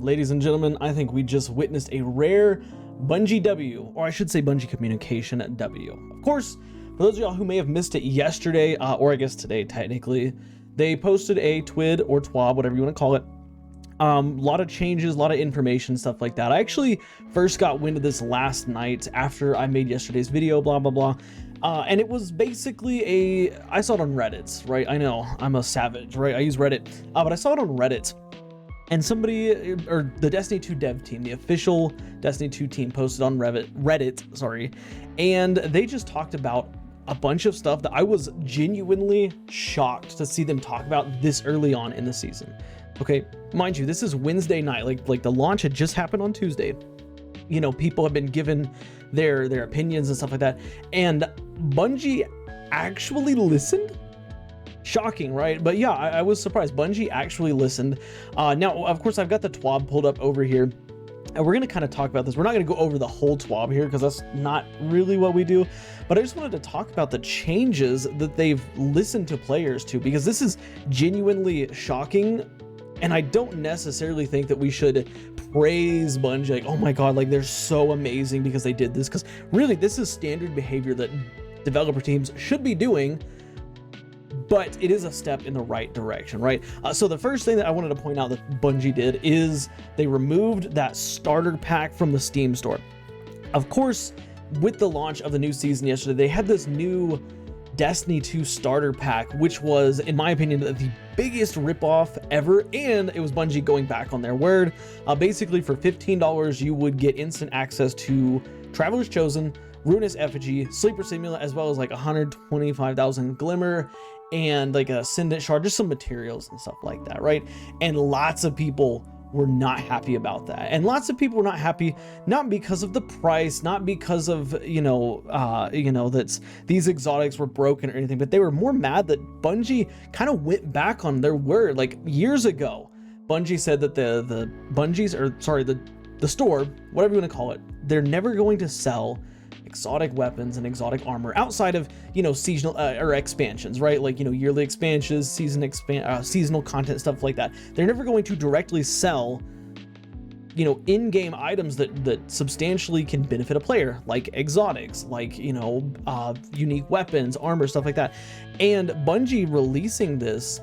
Ladies and gentlemen, I think we just witnessed a rare Bungie W, or I should say Bungie Communication W. Of course, for those of y'all who may have missed it yesterday, or I guess today technically, they posted a TWID or TWAB, whatever you want to call it. A lot of changes, a lot of information, stuff like that. I actually first got wind of this last night after I made yesterday's video, blah, blah, blah. And it was basically I saw it on Reddit, right? I know, I'm a savage, right? I use Reddit, but I saw it on Reddit. And somebody, or the Destiny 2 dev team, the official Destiny 2 team posted on Reddit, and they just talked about a bunch of stuff that I was genuinely shocked to see them talk about this early on in the season. Okay, mind you, this is Wednesday night, like the launch had just happened on Tuesday. You know, people have been given their opinions and stuff like that, and Bungie actually listened. Shocking, right? But yeah, I was surprised. Bungie actually listened. Now, of course, I've got the TWAB pulled up over here, and we're going to kind of talk about this. We're not going to go over the whole TWAB here because that's not really what we do, but I just wanted to talk about the changes that they've listened to players to, because this is genuinely shocking, and I don't necessarily think that we should praise Bungie like, oh my god, like they're so amazing because they did this, because really this is standard behavior that developer teams should be doing. But it is a step in the right direction, right? So the first thing that I wanted to point out that Bungie did is they removed that starter pack from the Steam store. Of course, with the launch of the new season yesterday, they had this new Destiny 2 starter pack, which was, in my opinion, the biggest ripoff ever, and it was Bungie going back on their word. Basically, for $15, you would get instant access to Traveler's Chosen, Ruinous Effigy, Sleeper Simula, as well as like 125,000 Glimmer, and like a Ascendant Shard, just some materials and stuff like that, right? And lots of people were not happy about that, and lots of people were not happy, not because of the price, not because of that these exotics were broken or anything, but they were more mad that Bungie kind of went back on their word. Like years ago, Bungie said that the store, whatever you want to call it, they're never going to sell exotic weapons and exotic armor outside of, seasonal or expansions, right? Like, yearly expansions, seasonal content, stuff like that. They're never going to directly sell, in-game items that substantially can benefit a player, like exotics, like, unique weapons, armor, stuff like that. And Bungie releasing this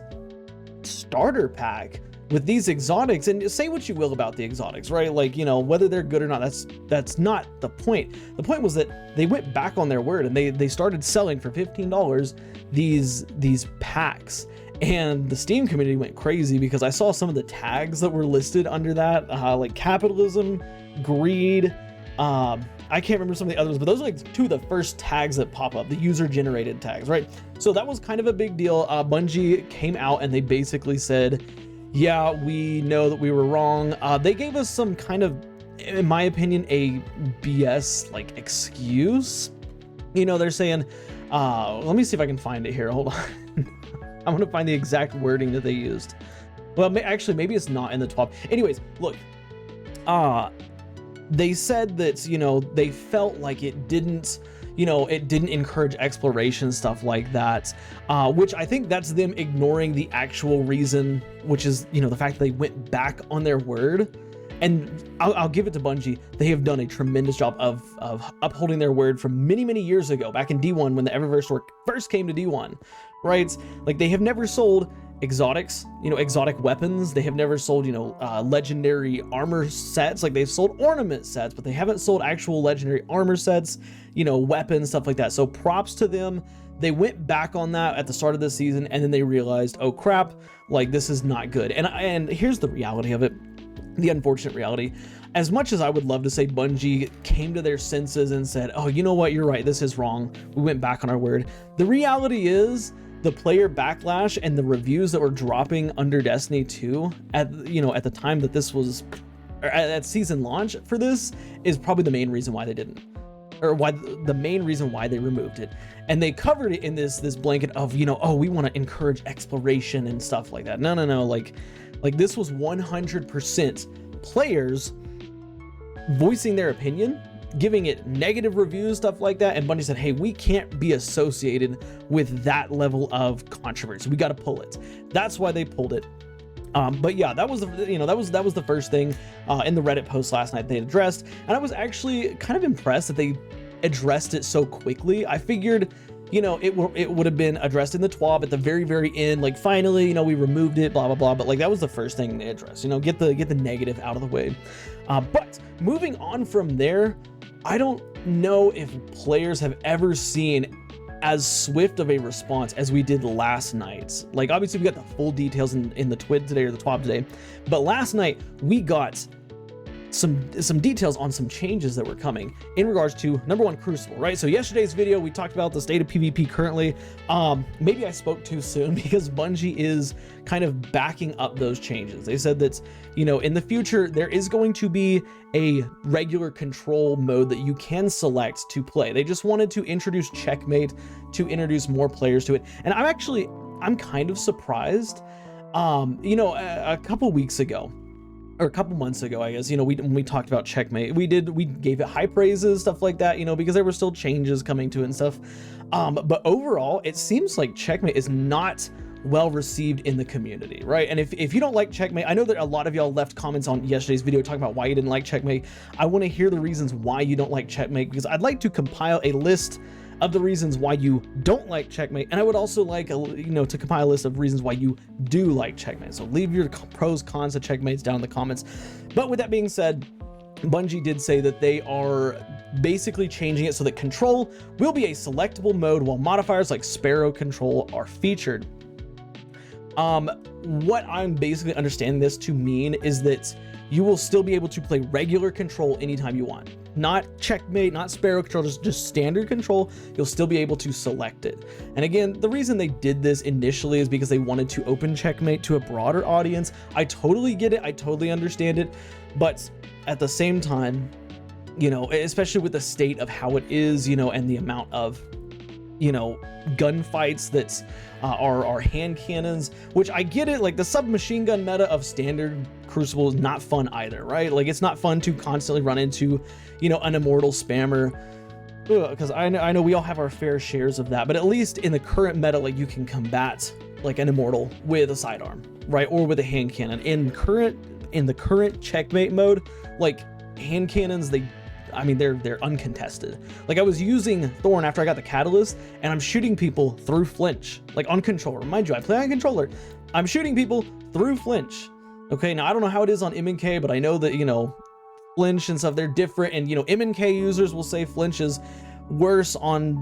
starter pack with these exotics, and say what you will about the exotics, right? Like, whether they're good or not, that's not the point. The point was that they went back on their word, and they started selling for $15 these packs, and the Steam community went crazy because I saw some of the tags that were listed under that, like capitalism, greed, I can't remember some of the others, but those are like two of the first tags that pop up, the user generated tags, right? So that was kind of a big deal. Bungie came out and they basically said, yeah, we know that we were wrong. They gave us some kind of, in my opinion, a BS like excuse. They're saying, let me see if I can find it here. Hold on. I want to find the exact wording that they used. Well, actually, maybe it's not in the top. Anyways, look, they said that, they felt like it didn't encourage exploration, stuff like that, which I think that's them ignoring the actual reason, which is, the fact that they went back on their word. And I'll give it to Bungie. They have done a tremendous job of upholding their word from many, many years ago, back in D1 when the Eververse store first came to D1, right? Like, they have never sold exotics, exotic weapons. They have never sold, legendary armor sets. Like, they've sold ornament sets, but they haven't sold actual legendary armor sets, weapons, stuff like that. So props to them. They went back on that at the start of the season, and then they realized, oh crap, like this is not good. And here's the reality of it, the unfortunate reality. As much as I would love to say Bungie came to their senses and said, oh, you know what, you're right, this is wrong, we went back on our word. The reality is, the player backlash and the reviews that were dropping under Destiny 2 at the time that this was, or at season launch for this, is probably the main reason why they didn't, or why the main reason why they removed it. And they covered it in this blanket of, oh, we want to encourage exploration and stuff like that. No, like this was 100% players voicing their opinion, giving it negative reviews, stuff like that, and Bungie said, hey, we can't be associated with that level of controversy. We got to pull it. That's why they pulled it. But yeah, that was the first thing in the Reddit post last night they addressed, and I was actually kind of impressed that they addressed it so quickly. I figured, it would have been addressed in the TWAB at the very end, like finally, we removed it, blah blah blah. But like that was the first thing they addressed. Get the negative out of the way. But moving on from there, I don't know if players have ever seen as swift of a response as we did last night. Like obviously we got the full details in the TWID today, or the TWAB today, but last night we got some details on some changes that were coming in regards to, number one, Crucible, right? So yesterday's video, we talked about the state of PvP currently. Maybe I spoke too soon because Bungie is kind of backing up those changes. They said that, in the future, there is going to be a regular control mode that you can select to play. They just wanted to introduce Checkmate to introduce more players to it. And I'm kind of surprised. A couple weeks ago, or a couple months ago, I guess, when we talked about Checkmate, we gave it high praises, stuff like that, because there were still changes coming to it and stuff. But overall, it seems like Checkmate is not well received in the community, right? And if you don't like Checkmate, I know that a lot of y'all left comments on yesterday's video talking about why you didn't like Checkmate. I want to hear the reasons why you don't like Checkmate, because I'd like to compile a list of the reasons why you don't like Checkmate, and I would also like to compile a list of reasons why you do like Checkmate. So leave your pros, cons of Checkmates down in the comments. But with that being said, Bungie did say that they are basically changing it so that control will be a selectable mode, while modifiers like Sparrow control are featured. What I'm basically understanding this to mean is that you will still be able to play regular control anytime you want. Not Checkmate, not Sparrow control, just standard control. You'll still be able to select it. And again, the reason they did this initially is because they wanted to open Checkmate to a broader audience. I totally get it. I totally understand it. But at the same time, especially with the state of how it is, and the amount of, gunfights that are hand cannons, which I get it, like the submachine gun meta of standard Crucible is not fun either, right? Like it's not fun to constantly run into, an immortal spammer, because I know we all have our fair shares of that, but at least in the current meta, like you can combat like an immortal with a sidearm, right? Or with a hand cannon. In the current Checkmate mode, like hand cannons, they're uncontested. Like I was using Thorn after I got the catalyst, and I'm shooting people through flinch, like on controller. Mind you, I play on controller. I'm shooting people through flinch. Okay, now I don't know how it is on MNK, but I know that, flinch and stuff, they're different. And, MNK users will say flinch is worse on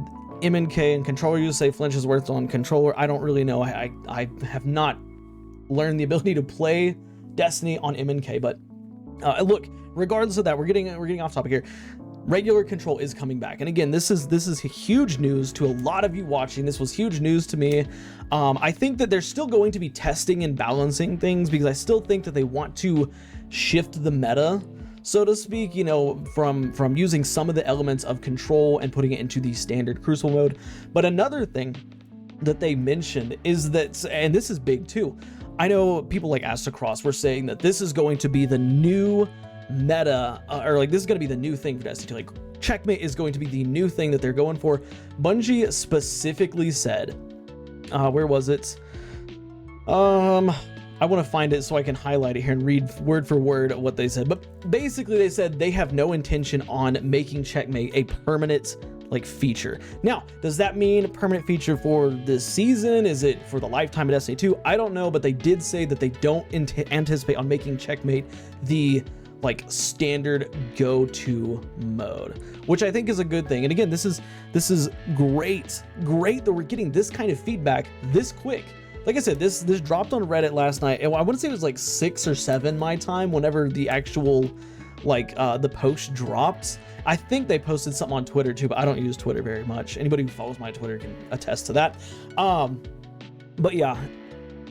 MNK, and controller users say flinch is worse on controller. I don't really know. I have not learned the ability to play Destiny on MNK, but look, regardless of that, we're getting off topic here. Regular control is coming back, and again, this is huge news to a lot of you watching. This was huge news to me. I think that they're still going to be testing and balancing things, because I still think that they want to shift the meta, so to speak, from using some of the elements of control and putting it into the standard Crucible mode. But another thing that they mentioned is that, and this is big too, I know people like Astacross were saying that this is going to be the new meta, or like this is going to be the new thing for Destiny 2. Like Checkmate is going to be the new thing that they're going for. Bungie specifically said, where was it? I want to find it so I can highlight it here and read word for word what they said. But basically they said they have no intention on making Checkmate a permanent like feature. Now, does that mean a permanent feature for this season? Is it for the lifetime of Destiny 2? I don't know, but they did say that they don't anticipate on making Checkmate the like standard go-to mode, which I think is a good thing. And again, this is great that we're getting this kind of feedback this quick. Like I said, this dropped on Reddit last night, and I want to say it was like 6 or 7 my time whenever the actual like the post dropped. I think they posted something on Twitter too, but I don't use Twitter very much. Anybody who follows my Twitter can attest to that. But yeah,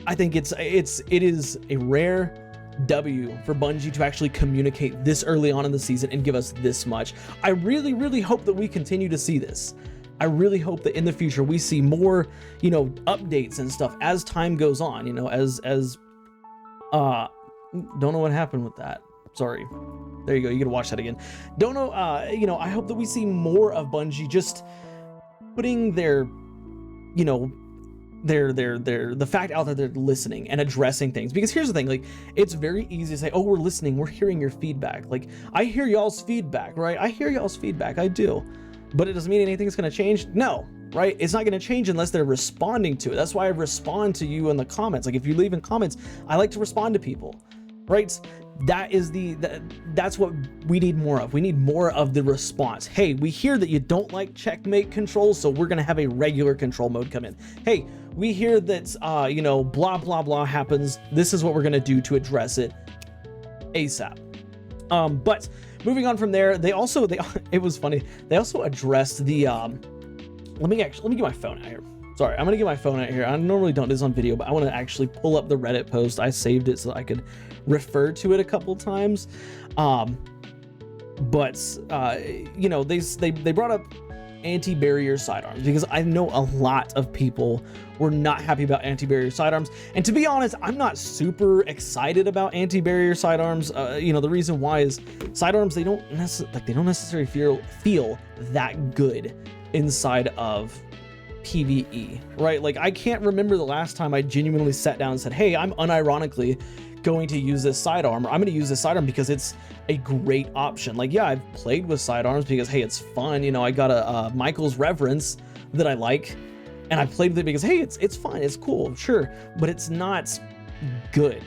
I think it is a rare W for Bungie to actually communicate this early on in the season and give us this much. I really hope that we continue to see this. I really hope that in the future we see more, updates and stuff as time goes on, don't know what happened with that. Sorry. There you go. You gotta watch that again. Don't know, I hope that we see more of Bungie just putting their, the fact out that they're listening and addressing things. Because here's the thing, like, it's very easy to say, oh, we're listening, we're hearing your feedback. Like, I hear y'all's feedback, right? I hear y'all's feedback, I do. But it doesn't mean anything's gonna change. No, right? It's not gonna change unless they're responding to it. That's why I respond to you in the comments. Like, if you leave in comments, I like to respond to people, right? That's what we need more of. We need more of the response. Hey, we hear that you don't like checkmate controls, so we're gonna have a regular control mode come in. Hey, we hear that blah blah blah happens. This is what we're gonna do to address it ASAP. But moving on from there, it was funny. They also addressed the let me get my phone out here. Sorry, I'm gonna get my phone out here. I normally don't do this on video, but I want to actually pull up the Reddit post. I saved it so I could refer to it a couple times. They brought up anti-barrier sidearms, because I know a lot of people were not happy about anti-barrier sidearms. And to be honest, I'm not super excited about anti-barrier sidearms. The reason why is sidearms, they don't necessarily feel that good inside of PvE, right? Like, I can't remember the last time I genuinely sat down and said, hey, I'm unironically going to use this sidearm, or I'm going to use this sidearm because it's a great option. Like, yeah, I've played with sidearms because, hey, it's fun. I got a Michael's Reverence that I like, and I played with it because, hey, it's fun, it's cool, sure, but it's not good.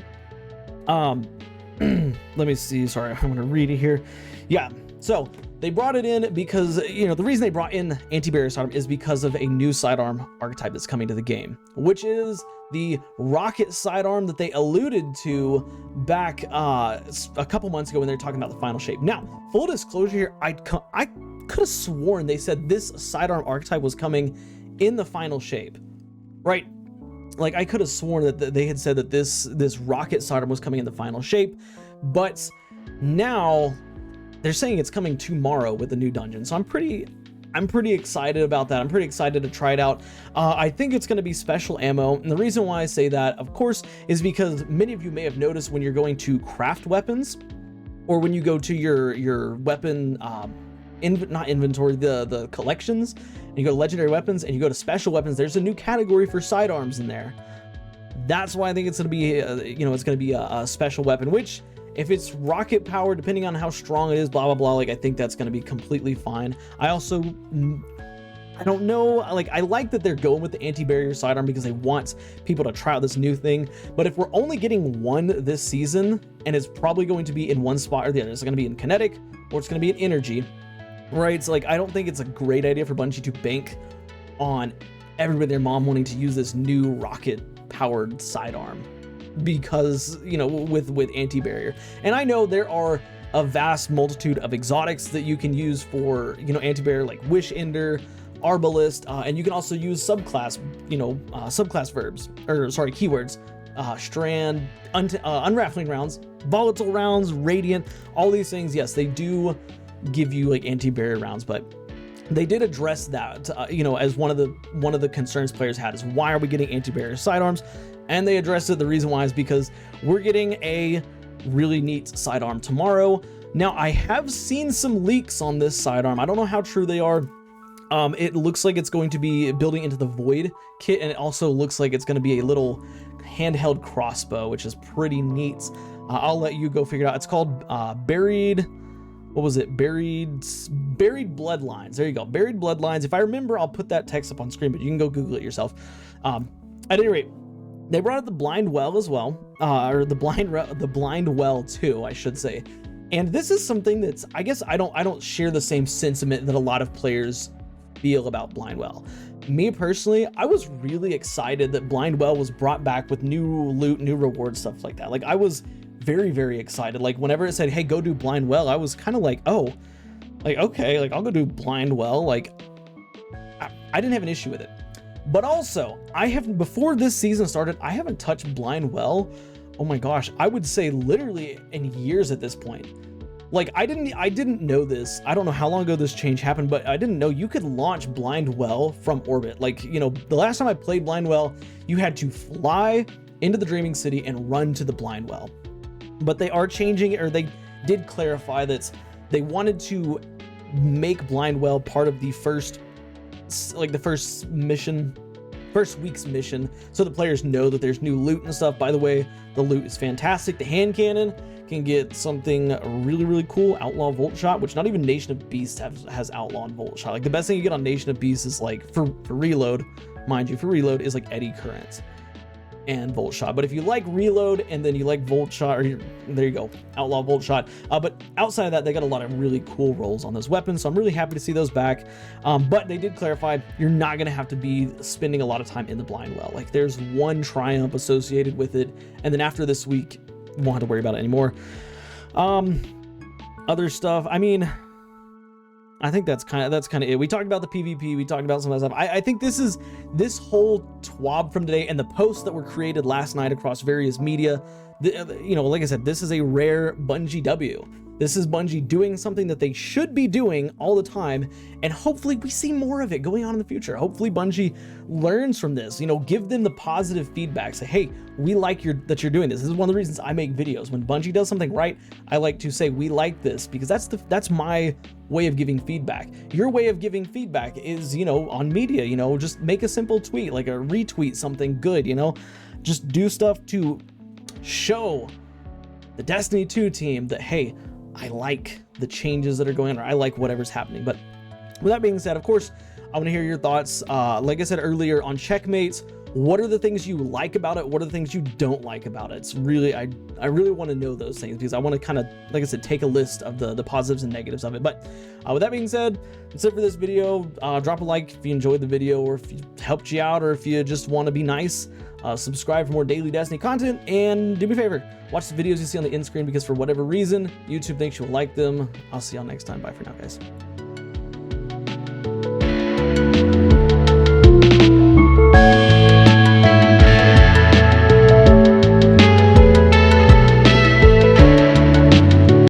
Let me see. Sorry, I'm going to read it here. Yeah, so they brought it in because, the reason they brought in anti-barrier sidearm is because of a new sidearm archetype that's coming to the game, which is the rocket sidearm that they alluded to back a couple months ago when they were talking about the final shape. Now, full disclosure here, I could have sworn they said this sidearm archetype was coming in the final shape, right? Like, I could have sworn that they had said that this rocket sidearm was coming in the final shape, but now they're saying it's coming tomorrow with the new dungeon. So I'm pretty excited about that. I'm pretty excited to try it out. I think it's going to be special ammo. And the reason why I say that, of course, is because many of you may have noticed when you're going to craft weapons, or when you go to your weapon, not inventory, the collections, and you go to legendary weapons and you go to special weapons, there's a new category for sidearms in there. That's why I think it's going to be, it's going to be a special weapon, which, if it's rocket powered, depending on how strong it is, blah, blah, blah, like, I think that's going to be completely fine. I don't know, like, I like that they're going with the anti-barrier sidearm because they want people to try out this new thing. But if we're only getting one this season, and it's probably going to be in one spot or the other, it's going to be in kinetic or it's going to be in energy, right? So, like, I don't think it's a great idea for Bungie to bank on everybody and their mom wanting to use this new rocket powered sidearm, because, with anti-barrier. And I know there are a vast multitude of exotics that you can use for, anti-barrier, like Wish Ender, Arbalist, and you can also use subclass keywords, Strand, Unraveling rounds, Volatile rounds, Radiant, all these things. Yes, they do give you, like, anti-barrier rounds, but they did address that, as one of the concerns players had, is why are we getting anti-barrier sidearms? And they addressed it. The reason why is because we're getting a really neat sidearm tomorrow. Now, I have seen some leaks on this sidearm. I don't know how true they are. It looks like it's going to be building into the Void kit, and it also looks like it's going to be a little handheld crossbow, which is pretty neat. I'll let you go figure it out. It's called Buried Bloodlines. There you go, Buried Bloodlines. If I remember, I'll put that text up on screen, but you can go Google it yourself. At any rate, they brought up the Blind Well as well, or the Blind Well 2, I should say. And this is something that's, I guess I don't share the same sentiment that a lot of players feel about Blind Well. Me personally, I was really excited that Blind Well was brought back with new loot, new rewards, stuff like that. Like, I was very, very excited. Like, whenever it said, hey, go do Blind Well, I was kind of like, oh, like, okay, like, I'll go do Blind Well. Like, I didn't have an issue with it. But also, before this season started, I haven't touched Blind Well, oh my gosh, I would say literally in years at this point. Like, I didn't know this. I don't know how long ago this change happened, but I didn't know you could launch Blind Well from orbit. Like, the last time I played Blind Well, you had to fly into the Dreaming City and run to the Blind Well. But they are changing it, or they did clarify that they wanted to make Blind Well part of the first mission first week's mission, so the players know that there's new loot and stuff. By the way, the loot is fantastic. The hand cannon can get something really, really cool, Outlaw Volt Shot, which not even Nation of Beasts has Outlaw and Volt Shot. Like, the best thing you get on Nation of Beasts is like, for reload, mind you, for reload is like Eddy Current and Volt Shot. But if you like reload and then you like Volt Shot, there you go, Outlaw Volt Shot. But outside of that, they got a lot of really cool rolls on those weapons, so I'm really happy to see those back. But they did clarify you're not gonna have to be spending a lot of time in the blind well. Like, there's one triumph associated with it, and then after this week, you won't have to worry about it anymore. Other stuff, I mean, I think that's kind of it. We talked about the PvP, we talked about some of that stuff. I think this whole TWAB from today and the posts that were created last night across various media, you know, like I said, this is a rare Bungie W. This is Bungie doing something that they should be doing all the time, and hopefully we see more of it going on in the future. Hopefully Bungie learns from this, you know, give them the positive feedback. Say, hey, we like that you're doing this. This is one of the reasons I make videos. When Bungie does something right, I like to say, we like this, because that's my way of giving feedback. Your way of giving feedback is, you know, on media, you know, just make a simple tweet, like a retweet something good, you know, just do stuff to show the Destiny 2 team that, hey, I like the changes that are going on, or I like whatever's happening. But with that being said, of course, I want to hear your thoughts. Like I said earlier, on Checkmates, what are the things you like about it? What are the things you don't like about it? It's really, I really want to know those things, because I want to kind of, like I said, take a list of the positives and negatives of it. But with that being said, that's it for this video. Drop a like if you enjoyed the video, or if it helped you out, or if you just want to be nice. Subscribe for more daily Destiny content, and do me a favor, watch the videos you see on the end screen, because for whatever reason, YouTube thinks you'll like them. I'll see y'all next time. Bye for now, guys.